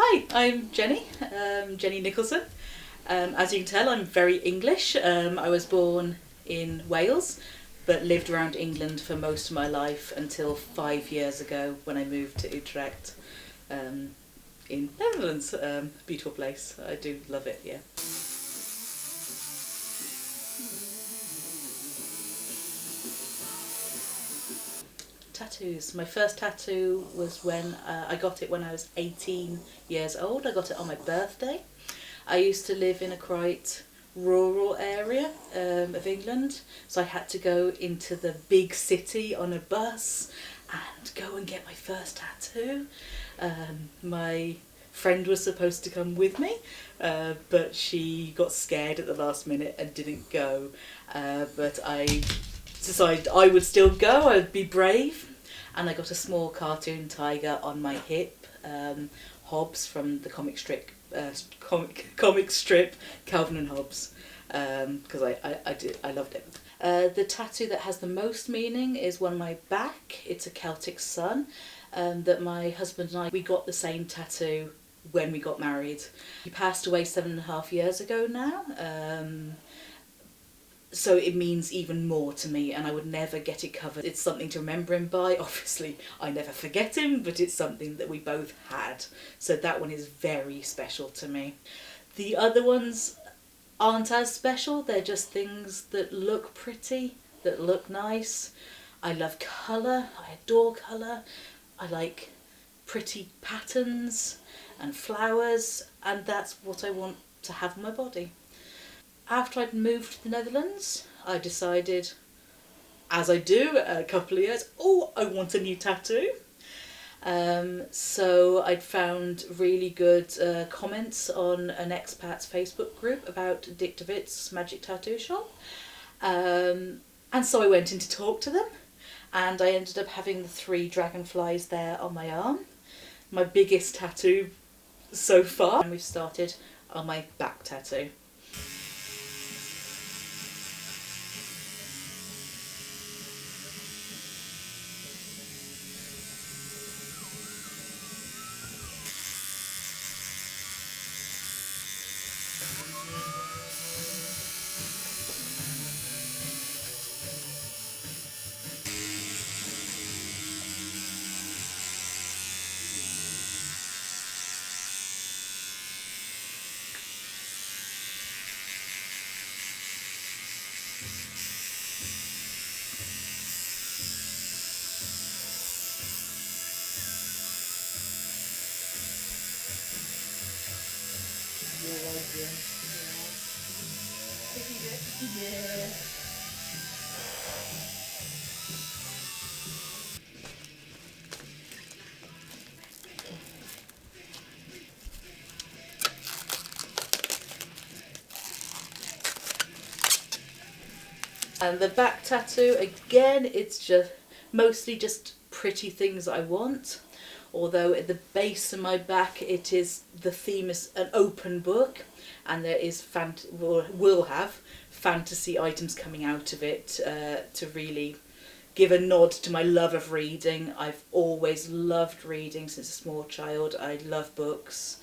Hi, I'm Jenny, Jenny Nicholson. As you can tell, I'm very English. I was born in Wales, but lived around England for most of my life until 5 years ago when I moved to Utrecht in Netherlands. Beautiful place. I do love it, yeah. Tattoos. My first tattoo was when I got it when I was 18 years old. I got it on my birthday. I used to live in a quite rural area of England, so I had to go into the big city on a bus and go and get my first tattoo. My friend was supposed to come with me, but she got scared at the last minute and didn't go. But I decided I would still go, I'd be brave, and I got a small cartoon tiger on my hip, Hobbes from the comic strip Calvin and Hobbes, because I loved it. The tattoo that has the most meaning is one on my back. It's a Celtic sun that my husband and we got the same tattoo when we got married. He passed away 7.5 years ago now. So it means even more to me, and I would never get it covered. It's something to remember him by. Obviously, I never forget him, but it's something that we both had. So that one is very special to me. The other ones aren't as special. They're just things that look pretty, that look nice. I love colour. I adore colour. I like pretty patterns and flowers, and that's what I want to have on my body. After I'd moved to the Netherlands, I decided, as I do a couple of years, I want a new tattoo. So I'd found really good comments on an expat's Facebook group about Dick de Wit's Magic Tattoo Shop. And so I went in to talk to them, and I ended up having the 3 dragonflies there on my arm. My biggest tattoo so far. And we've started on my back tattoo. Yeah. And the back tattoo, again, it's just mostly just pretty things I want. Although at the base of my back, the theme is an open book, and there is will have fantasy items coming out of it to really give a nod to my love of reading. I've always loved reading since a small child. I love books,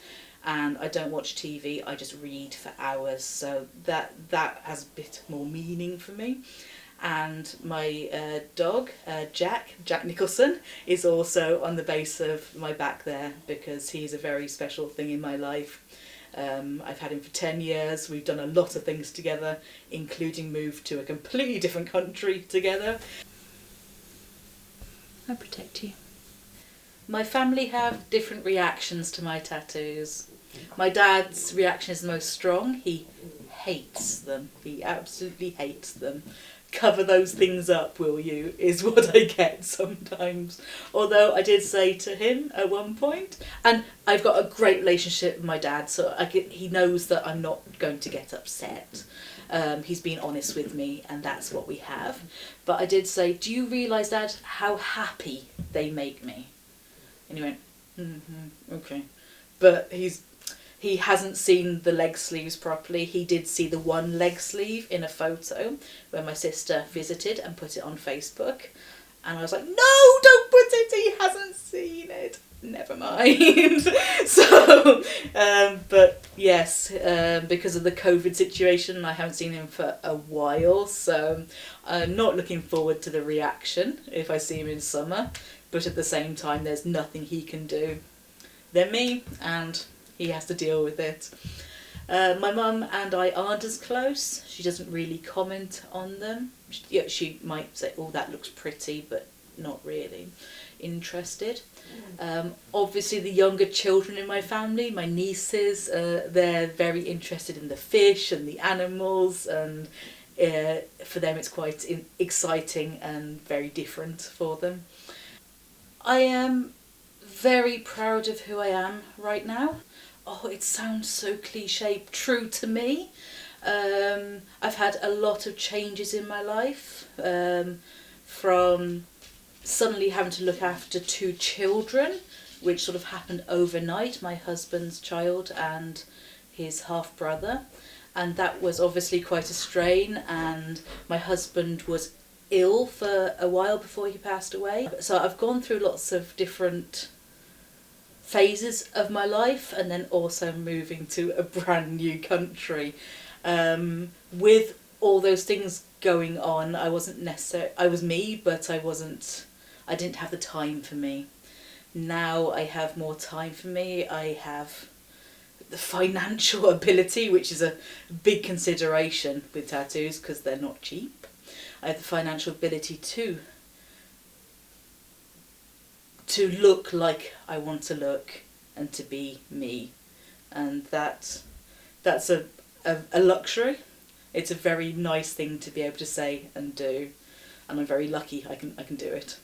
and I don't watch TV, I just read for hours, so that has a bit more meaning for me. And my dog, Jack Nicholson, is also on the base of my back there because he's a very special thing in my life. I've had him for 10 years, we've done a lot of things together, including move to a completely different country together. I protect you. My family have different reactions to my tattoos. My dad's reaction is the most strong. He hates them. He absolutely hates them. Cover those things up, will you, is what I get sometimes. Although I did say to him at one point, and I've got a great relationship with my dad, so he knows that I'm not going to get upset. He's been honest with me, and that's what we have. But I did say, do you realise, Dad, how happy they make me? And he went, okay. But he hasn't seen the leg sleeves properly. He did see the one leg sleeve in a photo when my sister visited and put it on Facebook. And I was like, no, don't put it, he hasn't seen it. Never mind. So But yes, because of the COVID situation, I haven't seen him for a while, so I'm not looking forward to the reaction if I see him in summer. But at the same time, there's nothing he can do than me, and he has to deal with it. My mum and I aren't as close. She doesn't really comment on them. She might say, "Oh, that looks pretty," but not really interested. Obviously, the younger children in my family, my nieces, they're very interested in the fish and the animals, and for them it's quite exciting and very different for them. I am very proud of who I am right now. Oh, it sounds so cliche, true to me. I've had a lot of changes in my life, from suddenly having to look after two children, which sort of happened overnight, my husband's child and his half brother. And that was obviously quite a strain, and my husband was ill for a while before he passed away. So I've gone through lots of different phases of my life, and then also moving to a brand new country. With all those things going on, I wasn't necessarily, I was me, but I didn't have the time for me. Now I have more time for me. I have the financial ability, which is a big consideration with tattoos because they're not cheap. I have the financial ability to look like I want to look and to be me, and that's a luxury. It's a very nice thing to be able to say and do, and I'm very lucky I can do it.